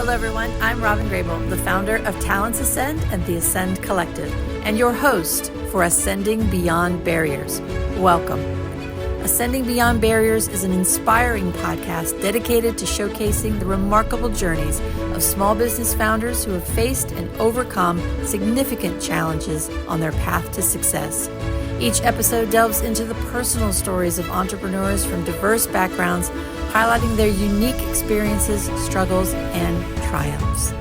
Hello, everyone. I'm Robyn Grable, the founder of Talents Ascend and the Ascend Collective, and your host for Ascending Beyond Barriers. Welcome. Ascending Beyond Barriers is an inspiring podcast dedicated to showcasing the remarkable journeys of small business founders who have faced and overcome significant challenges on their path to success. Each episode delves into the personal stories of entrepreneurs from diverse backgrounds, highlighting their unique experiences, struggles, and triumphs.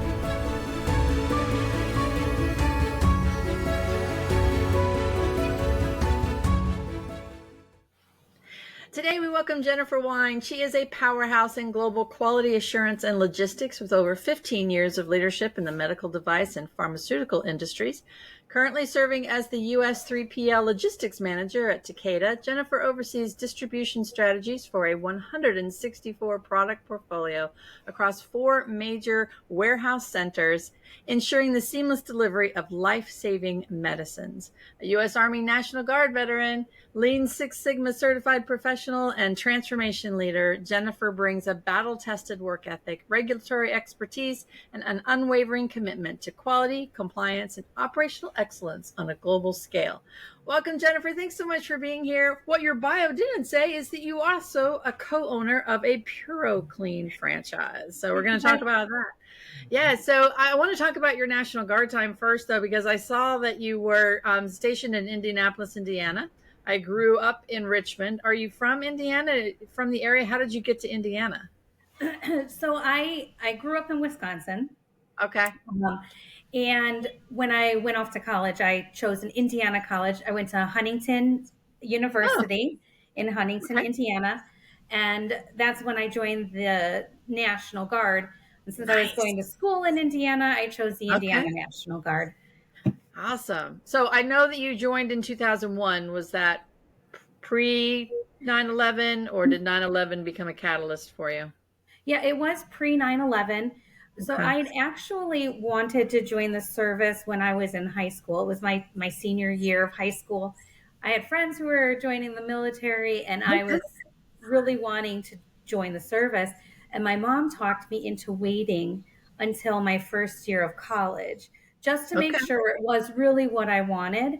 Today, we welcome Jennifer Wine. She is a powerhouse in global quality assurance and logistics with over 15 years of leadership in the medical device and pharmaceutical industries. Currently serving as the U.S. 3PL Logistics Manager at Takeda, Jennifer oversees distribution strategies for a 164 product portfolio across 4 major warehouse centers, ensuring the seamless delivery of life-saving medicines. A U.S. Army National Guard veteran, Lean Six Sigma certified professional, and transformation leader, Jennifer brings a battle-tested work ethic, regulatory expertise, and an unwavering commitment to quality, compliance, and operational excellence on a global scale. Welcome, Jennifer. Thanks so much for being here. What your bio didn't say is that you are also a co-owner of a PuroClean franchise. So we're going to talk about that. Yeah, so I want to talk about your National Guard time first, though, because I saw that you were stationed in Indianapolis, Indiana. I grew up in Richmond. Are you from Indiana, from the area? How did you get to Indiana? So I grew up in Wisconsin. Okay. And when I went off to college, I chose an Indiana college. I went to Huntington University in Huntington, Okay. Indiana. And that's when I joined the National Guard. And since I was going to school in Indiana, I chose the Indiana National Guard. Awesome. So I know that you joined in 2001. Was that pre 9/11, or did 9/11 become a catalyst for you? Yeah, it was pre 9/11. So Okay. I'd actually wanted to join the service when I was in high school. It was my senior year of high school. I had friends who were joining the military, and I was really wanting to join the service. And my mom talked me into waiting until my first year of college just to make Okay. sure it was really what I wanted.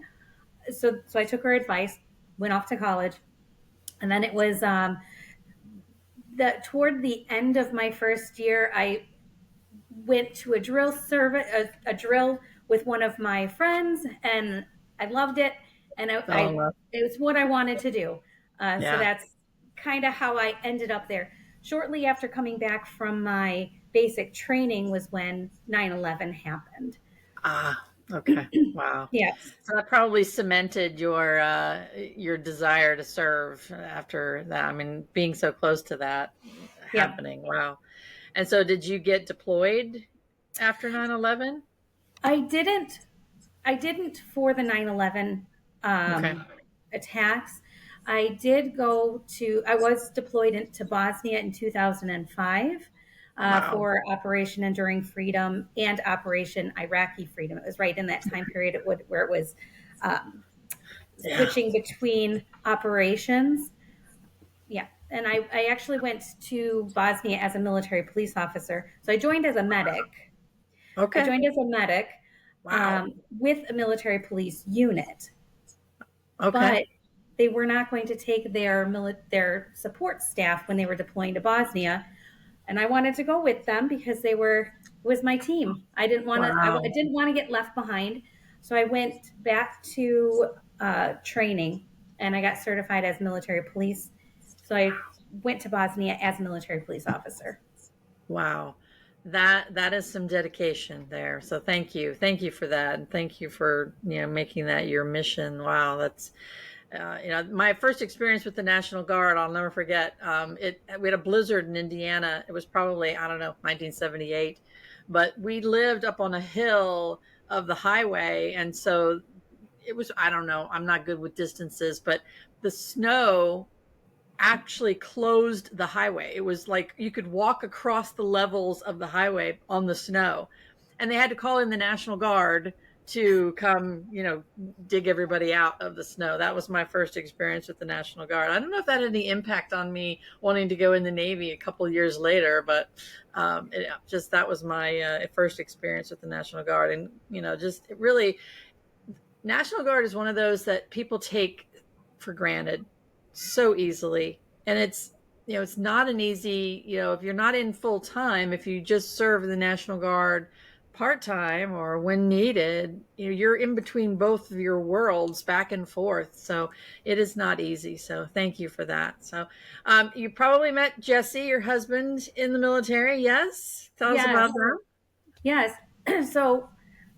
So I took her advice, went off to college, and then it was that toward the end of my first year, I went to a drill service, a drill with one of my friends, and I loved it. And it was what I wanted to do. So that's kind of how I ended up there. Shortly after coming back from my basic training was when 9/11 happened. Okay. Wow. Yes. So that probably cemented your desire to serve after that. I mean, being so close to that Yeah. happening. Wow. And so did you get deployed after 9/11? I didn't. I didn't for the 9/11 Okay. attacks. I was deployed to Bosnia in 2005 Wow. for Operation Enduring Freedom and Operation Iraqi Freedom. It was right in that time period where it was switching between operations. Yeah. And I actually went to Bosnia as a military police officer. So I joined as a medic. Okay. I joined as a medic Wow. with a military police unit. Okay. But they were not going to take their support staff when they were deploying to Bosnia, and I wanted to go with them because it was my team. I didn't want to. Wow. I didn't want to get left behind, so I went back to training, and I got certified as military police. So I went to Bosnia as a military police officer. Wow. That is some dedication there. So thank you. Thank you for that. And thank you for, making that your mission. Wow. That's, my first experience with the National Guard, I'll never forget. We had a blizzard in Indiana. It was probably, I don't know, 1978, but we lived up on a hill of the highway. And so it was, I don't know, I'm not good with distances, but the snow actually closed the highway. It was like you could walk across the levels of the highway on the snow. And they had to call in the National Guard to come, dig everybody out of the snow. That was my first experience with the National Guard. I don't know if that had any impact on me wanting to go in the Navy a couple years later, but just that was my first experience with the National Guard. And, just it really, National Guard is one of those that people take for granted so easily. And it's not an easy, if you're not in full time, if you just serve the National Guard part time or when needed, you're in between both of your worlds back and forth. So it is not easy. So thank you for that. So you probably met Jesse, your husband, in the military. Yes. Tell us Yes. about that. Yes. So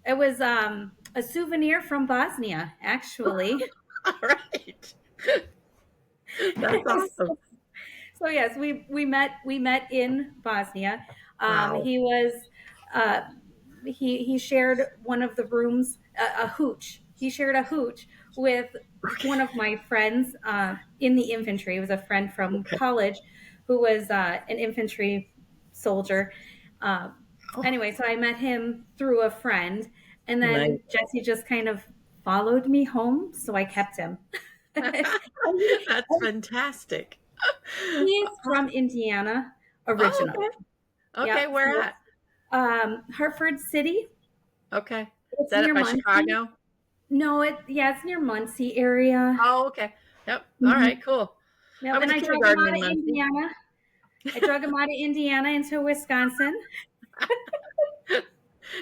it was a souvenir from Bosnia, actually. All right. That's awesome. So yes, we met in Bosnia. Wow. He was he shared one of the rooms, a hooch. He shared a hooch with one of my friends in the infantry. It was a friend from college who was an infantry soldier. Anyway, so I met him through a friend, and then Nice. Jesse just kind of followed me home, so I kept him. That's fantastic. He's from Indiana Oh, originally. okay. Okay, Yep. where So, at? Hartford City. Okay. Is It's that near it by Muncie. Chicago? No, it's near Muncie area. Oh, okay. Yep. All Hmm. right, cool. I Yep. went And to I drug him kindergarten out in of Muncie. Indiana. I drug him out of Indiana into Wisconsin.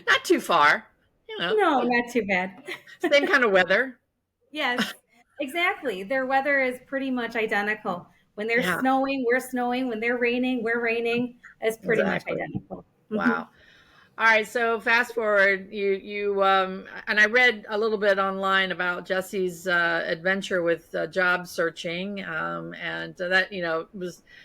Not too far, you know. No, not too bad. Same kind of weather. Yes, exactly. Their weather is pretty much identical. When they're Yeah, snowing, we're snowing. When they're raining, we're raining. It's pretty much exactly. identical. Hmm. Wow. All right, so fast forward, and I read a little bit online about Jesse's adventure with job searching, and that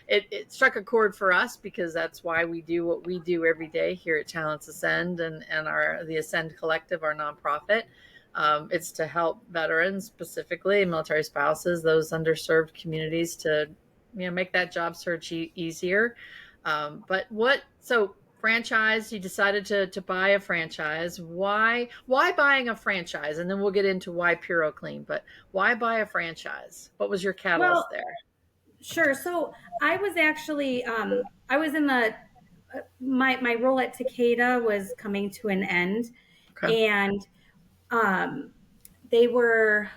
it struck a chord for us because that's why we do what we do every day here at Talents Ascend and our the Ascend Collective, our nonprofit. It's to help veterans, specifically military spouses, those underserved communities, to make that job search easier. But franchise, you decided to buy a franchise. Why buying a franchise? And then we'll get into why PuroClean, but why buy a franchise? What was your Well, catalyst there? sure. So I was actually I was in the my role at Takeda was coming to an end, Okay. and um, they were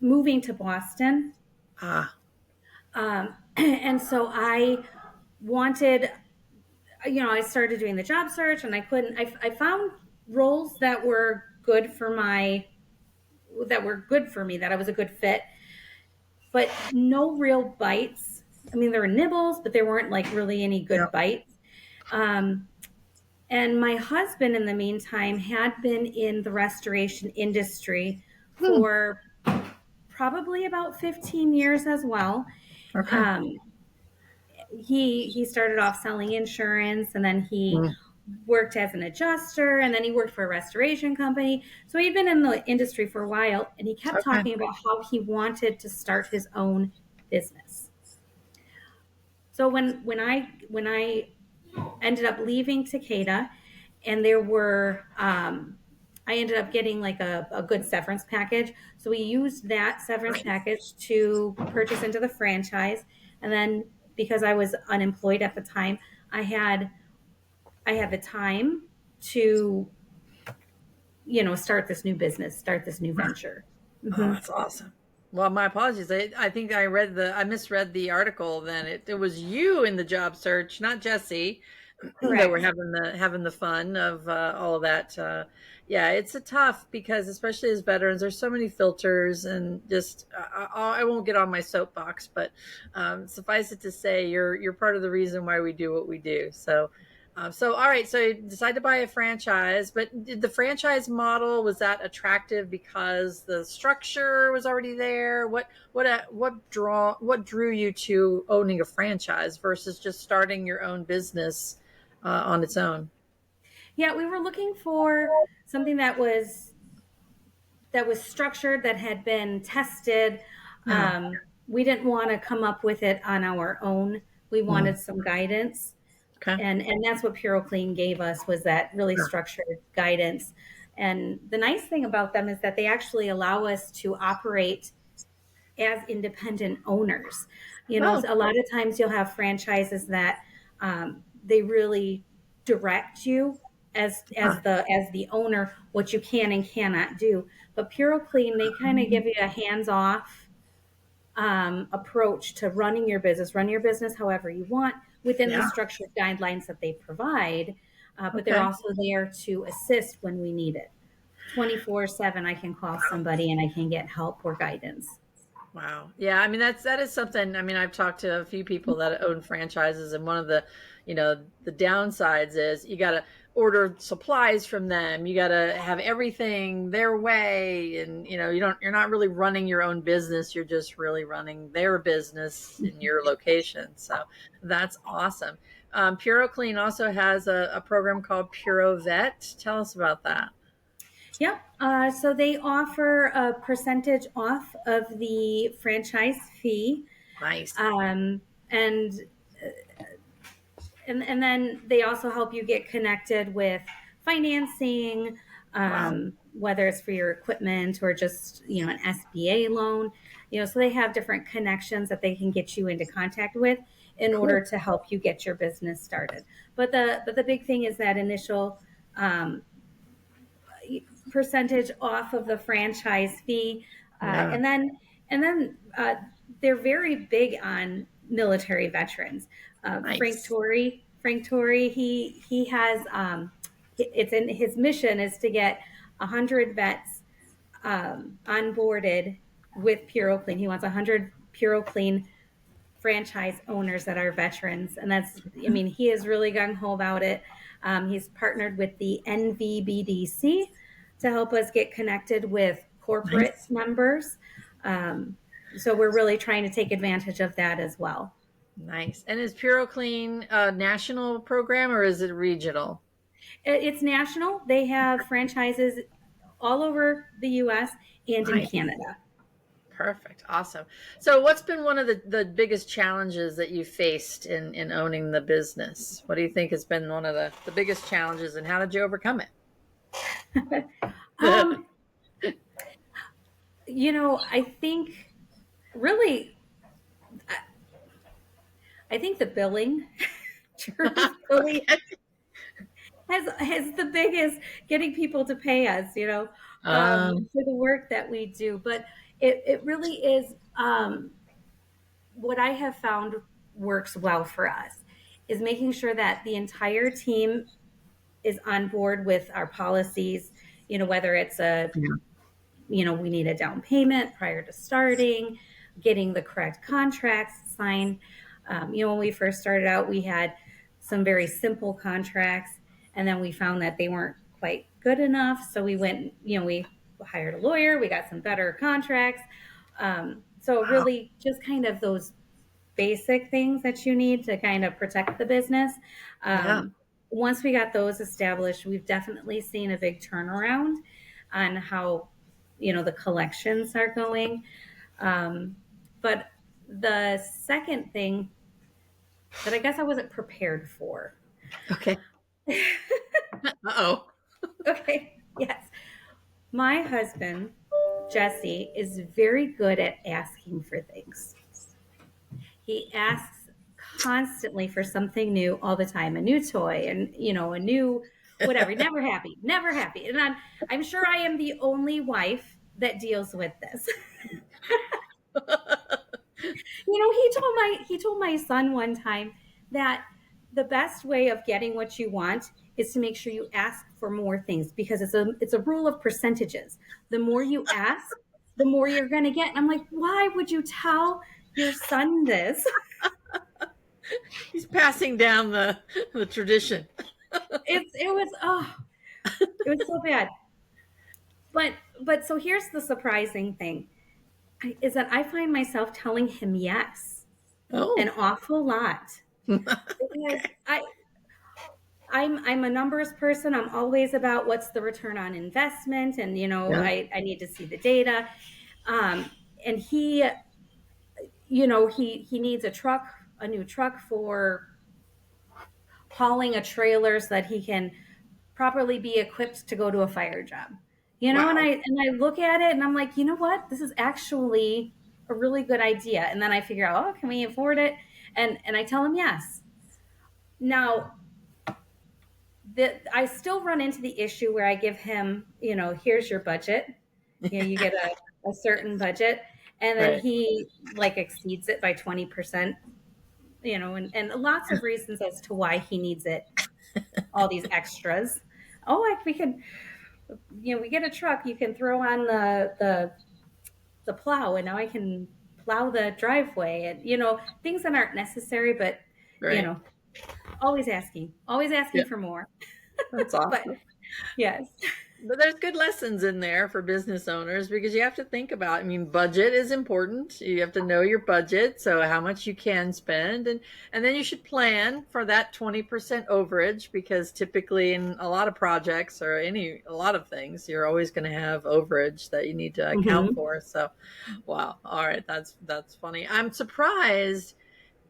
moving to Boston, Ah, and so I wanted, I started doing the job search, and I couldn't. I found roles that were good for me, that I was a good fit, but no real bites. I mean, there were nibbles, but there weren't like really any yeah. good bites. Um, and my husband, in the meantime, had been in the restoration industry Hmm. for probably about 15 years as well. Okay. Um, he started off selling insurance, and then he Hmm. worked as an adjuster, and then he worked for a restoration company. So he'd been in the industry for a while, and he kept Okay. talking about how he wanted to start his own business. So when I ended up leaving Takeda, and there were I ended up getting like a good severance package. So we used that severance package to purchase into the franchise. And then because I was unemployed at the time, I had the time to, start this new business, start this new venture. Oh, Hmm. that's awesome. Well, my apologies. I think I misread the article. Then it was you in the job search, not Jesse, that were Correct. having the fun of all of that. Yeah, it's a tough because especially as veterans, there's so many filters and just I won't get on my soapbox, but suffice it to say, you're part of the reason why we do what we do. So all right, so you decide to buy a franchise, but did the franchise model, was that attractive because the structure was already there? What drew you to owning a franchise versus just starting your own business on its own? Yeah, we were looking for something that was structured, that had been tested. Yeah. We didn't want to come up with it on our own. We Mm. wanted some guidance, Okay. and that's what PuroClean gave us, was that really Yeah. structured guidance. And the nice thing about them is that they actually allow us to operate as independent owners. Oh, A lot of times you'll have franchises that they really direct you huh. as the owner what you can and cannot do. But PuroClean, they kind of give you a hands off approach to running your business. Run your business however you want within the Yeah. structured guidelines that they provide. But they're Okay. also there to assist when we need it. 24/7, I can call somebody and I can get help or guidance. Wow. Yeah, I mean that is something. I mean, I've talked to a few people that own franchises, and one of the, the downsides is you got to order supplies from them. You got to have everything their way, and you're not really running your own business. You're just really running their business in your location. So that's awesome. PuroClean also has a program called PuroVet. Tell us about that. Yep. So they offer a percentage off of the franchise fee, Nice. um, and and then they also help you get connected with financing, Wow. whether it's for your equipment or just an SBA loan. So they have different connections that they can get you into contact with in order Cool. to help you get your business started. But the big thing is that initial um, percentage off of the franchise fee, Yeah. and then they're very big on military veterans. Nice. Frank Torrey, he has it's in his mission is to get 100 vets onboarded with PuroClean. He wants 100 PuroClean franchise owners that are veterans. And I mean, he is really gung ho about it. He's partnered with the NVBDC to help us get connected with corporate Nice. members. Um, so we're really trying to take advantage of that as well. Nice. And is PuroClean a national program or is it regional? It's national. They have franchises all over the US and in Nice. Canada. Perfect. Awesome. So what's been one of the biggest challenges that you faced in owning the business? What do you think has been one of the biggest challenges and how did you overcome it? um, I think really, I think the billing, truthfully, Okay. has the biggest getting people to pay us, for the work that we do. But it really is what I have found works well for us is making sure that the entire team is on board with our policies, whether it's Yeah. we need a down payment prior to starting, getting the correct contracts signed. When we first started out, we had some very simple contracts, and then we found that they weren't quite good enough. So we went, we hired a lawyer, we got some better contracts. So Wow. really just kind of those basic things that you need to kind of protect the business. Yeah. Once we got those established, we've definitely seen a big turnaround on how the collections are going. But the second thing that I guess I wasn't prepared for. Okay. Uh-oh. Okay, yes. My husband, Jesse, is very good at asking for things. He asks constantly for something new all the time, a new toy and, a new whatever, never happy, never happy. And I'm sure I am the only wife that deals with this. He told my son one time that the best way of getting what you want is to make sure you ask for more things because it's a rule of percentages. The more you ask, the more you're going to get. And I'm like, why would you tell your son this? He's passing down the tradition. It was so bad. But so here's the surprising thing is that I find myself telling him yes an Oh. awful lot because Okay. I'm a numbers person. I'm always about what's the return on investment, and Yeah. I need to see the data. And he needs a new truck for hauling a trailer so that he can properly be equipped to go to a fire job. You know, and Wow. I look at it and I'm like, you know what? This is actually a really good idea. And then I figure out, oh, can we afford it? And I tell him yes. Now, I still run into the issue where I give him, here's your budget. You get a certain budget, and then Right. he like exceeds it by 20%, and lots of reasons as to why he needs it, all these extras. Oh, like we get a truck, you can throw on the plow, and now I can plow the driveway, and things that aren't necessary, but you Right. know, always Yeah. asking for more. That's But awesome. yes. But there's good lessons in there for business owners because you have to think about, I mean, budget is important. You have to know your budget, so how much you can spend, and then you should plan for that 20% overage because typically in a lot of projects or a lot of things, you're always going to have overage that you need to account Hmm. for. So, wow. All right, that's funny. I'm surprised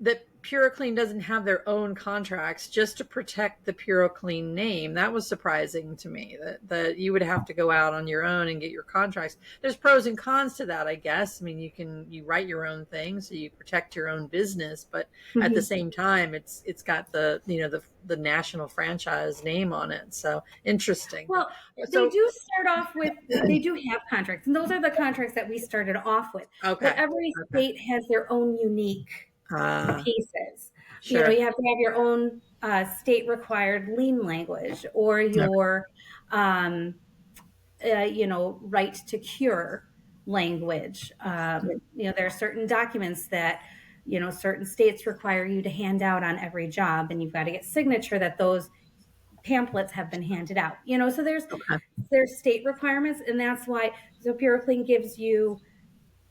that PuroClean doesn't have their own contracts just to protect the PuroClean name. That was surprising to me that you would have to go out on your own and get your contracts. There's pros and cons to that, I guess. I mean, you write your own thing, so you protect your own business, but at the Hmm. same time, it's got the national franchise name on it. So interesting. Well, they So do start off with, they do have contracts, and those are the contracts that we started off with. But okay, every okay, state has their own unique pieces. sure, You have to have your own state required lien language, or okay, your, um, right to cure language. There are certain documents that, certain states require you to hand out on every job, and you've got to get signature that those pamphlets have been handed out. So okay. there's state requirements, and that's why PureClean gives you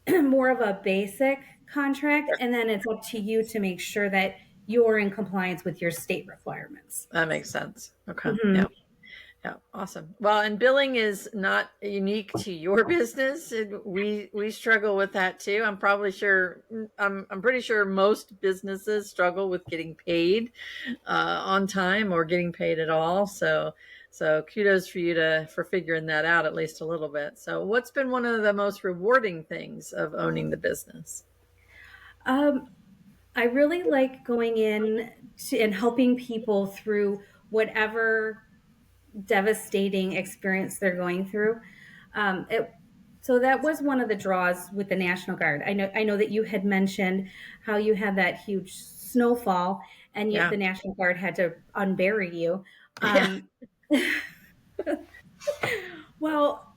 more of a basic contract, and then it's up to you to make sure that you're in compliance with your state requirements. That makes sense. Okay, Hmm. yeah. Yeah, awesome. Well, and billing is not unique to your business. We struggle with that too. I'm pretty sure most businesses struggle with getting paid on time or getting paid at all. So kudos for you for figuring that out at least a little bit. So what's been one of the most rewarding things of owning the business? Um, I really like going in and helping people through whatever devastating experience they're going through. So that was one of the draws with the National Guard. I know that you had mentioned how you had that huge snowfall, and Yeah. the National Guard had to unbury you. Yeah. Um, well,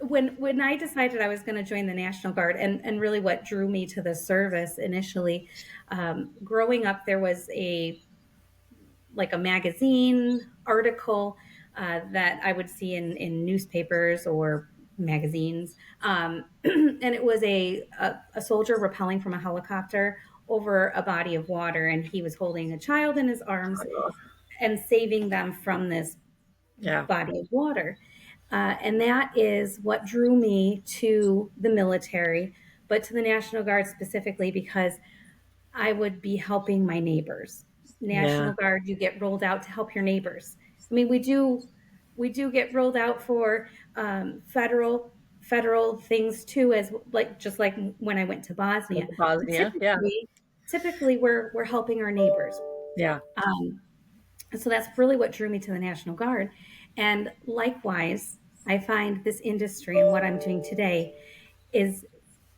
when I decided I was going to join the National Guard, and really what drew me to the service initially, growing up, there was a magazine article that I would see in newspapers or magazines. And it was a soldier rappelling from a helicopter over a body of water, and he was holding a child in his arms and saving them from this Yeah. body of water. And that is what drew me to the military, but to the National Guard specifically because I would be helping my neighbors. Yeah. National Guard, you get rolled out to help your neighbors. I mean, we do get rolled out for federal things too, as like just like when I went to Bosnia. But Bosnia. Yeah. typically we're helping our neighbors. Yeah. Um, so that's really what drew me to the National Guard. And likewise, I find this industry and what I'm doing today is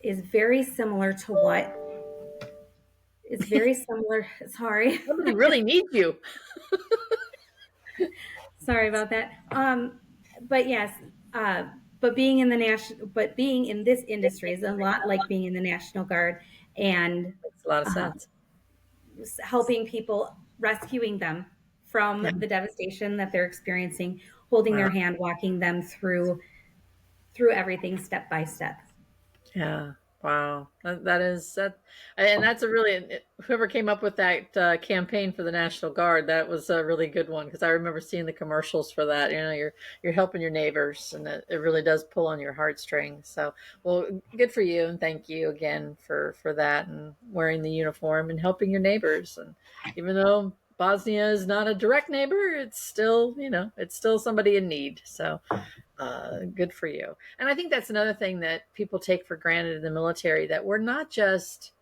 is very similar to what is very similar. Sorry. Somebody really needs you. Sorry about that. But yes, uh, but being in this industry is a lot like being in the National Guard, and Makes a lot of uh, sense. helping people, rescuing them from Yeah. the devastation that they're experiencing, holding Wow. their hand, walking them through everything step by step. Yeah. Wow. That is that, and that's a really whoever came up with that campaign for the National Guard. That was a really good one because I remember seeing the commercials for that. You're helping your neighbors, and it really does pull on your heartstrings. So, well, good for you, and thank you again for that and wearing the uniform and helping your neighbors. And even though Bosnia is not a direct neighbor. It's still, it's still somebody in need. So good for you. And I think that's another thing that people take for granted in the military, that we're not just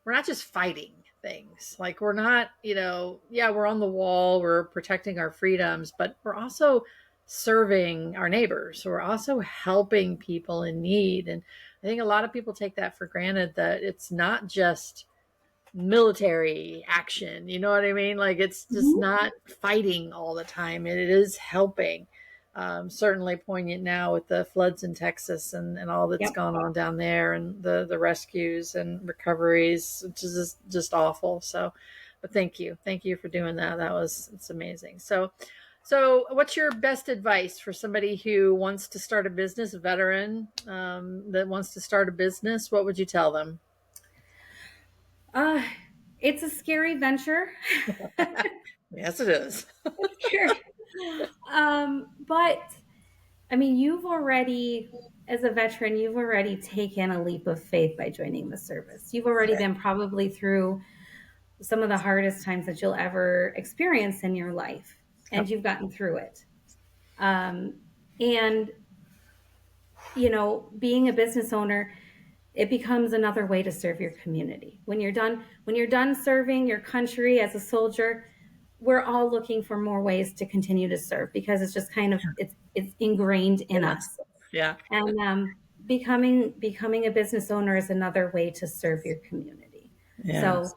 fighting things. Like we're not, yeah, we're on the wall, we're protecting our freedoms, but we're also serving our neighbors. We're also helping people in need. And I think a lot of people take that for granted, that it's not just military action. You know what I mean? Like it's just not fighting all the time. It is helping. Certainly poignant now with the floods in Texas and all that's gone on down there, and the rescues and recoveries, which is just awful. But thank you for doing that. It's amazing. So what's your best advice for somebody who wants to start a business, a veteran that wants to start a business? What would you tell them? It's a scary venture. Yes, it is. It's scary. But I mean, as a veteran, you've already taken a leap of faith by joining the service. You've already been probably through some of the hardest times that you'll ever experience in your life, and you've gotten through it. And being a business owner, it becomes another way to serve your community. When you're done serving your country as a soldier, we're all looking for more ways to continue to serve, because it's just kind of it's ingrained in us. Yeah. And becoming a business owner is another way to serve your community. Yeah. So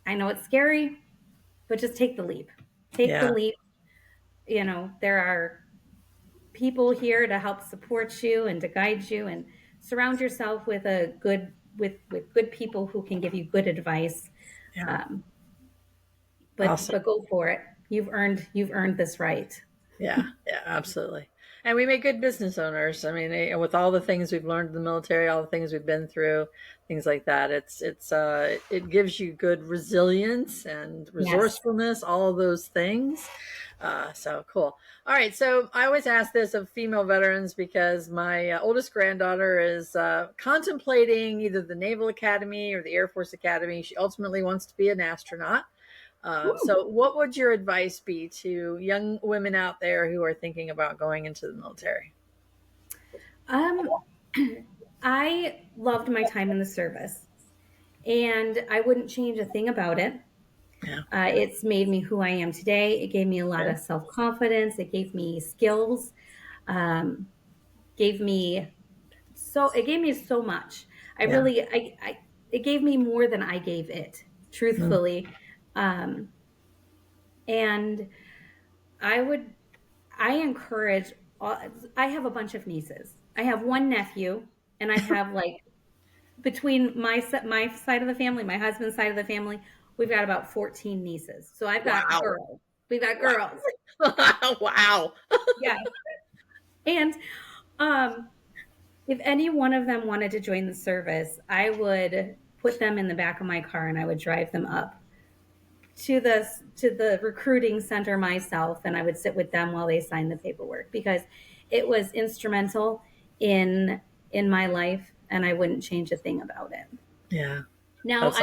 I know it's scary, but just take the leap. The leap. There are people here to help support you and to guide you, and surround yourself with good people who can give you good advice. But Awesome. but go for it. You've earned this right. Yeah, absolutely. And we make good business owners. I mean, with all the things we've learned in the military, all the things we've been through, things like that, it gives you good resilience and resourcefulness, all of those things. So cool. All right. So I always ask this of female veterans, because my oldest granddaughter is contemplating either the Naval Academy or the Air Force Academy. She ultimately wants to be an astronaut. So what would your advice be to young women out there who are thinking about going into the military? I loved my time in the service, and I wouldn't change a thing about it. Yeah. It's made me who I am today. It gave me a lot of self-confidence. It gave me skills. It gave me so much. It gave me more than I gave it, truthfully. And I encourage, I have a bunch of nieces. I have one nephew, and I have between my side of the family, my husband's side of the family, we've got about 14 nieces. So I've got girls. We've got girls. Wow. Yeah. And if any one of them wanted to join the service, I would put them in the back of my car, and I would drive them up to the recruiting center myself, and I would sit with them while they signed the paperwork, because it was instrumental in my life, and I wouldn't change a thing about it. Yeah. Now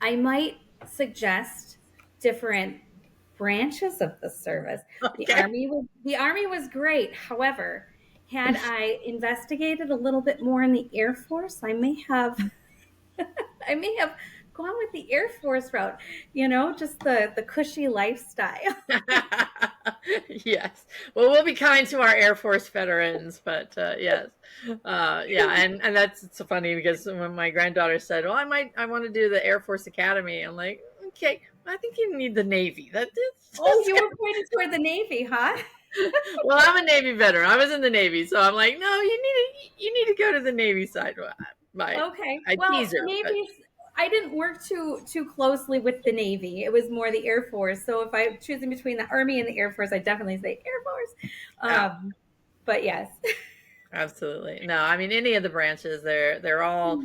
I might suggest different branches of the service. Okay. The Army was great. However, had I investigated a little bit more in the Air Force, I may have gone with the Air Force route, just the cushy lifestyle. Yes. Well, we'll be kind to our Air Force veterans, but yes. Yeah. And that's so funny, because when my granddaughter said, well, I want to do the Air Force Academy, I'm like, okay, I think you need the Navy. You were pointing toward the Navy, huh? Well, I'm a Navy veteran. I was in the Navy, so I'm like, no, you need to go to the Navy side. Okay. I didn't work too closely with the Navy. It was more the Air Force. So if I'm choosing between the Army and the Air Force, I definitely say Air Force. But yes. Absolutely. No, I mean, any of the branches, they're all,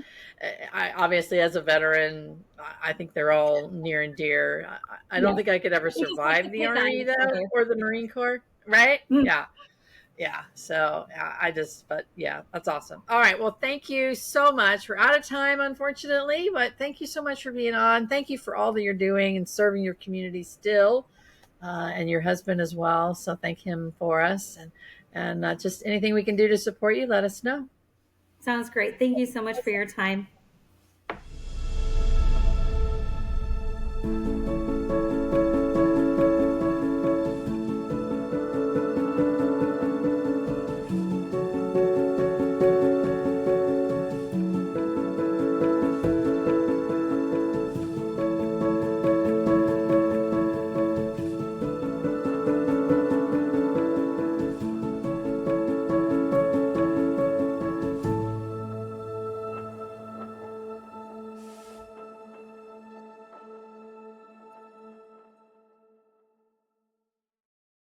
obviously as a veteran, I think they're all near and dear. I don't think I could ever survive the Army though, or the Marine Corps. Right. Yeah. Yeah. So but yeah, that's awesome. All right. Well, thank you so much. We're out of time, unfortunately, but thank you so much for being on. Thank you for all that you're doing and serving your community still, and your husband as well. So thank him for us, and just anything we can do to support you, let us know. Sounds great. Thank you so much for your time.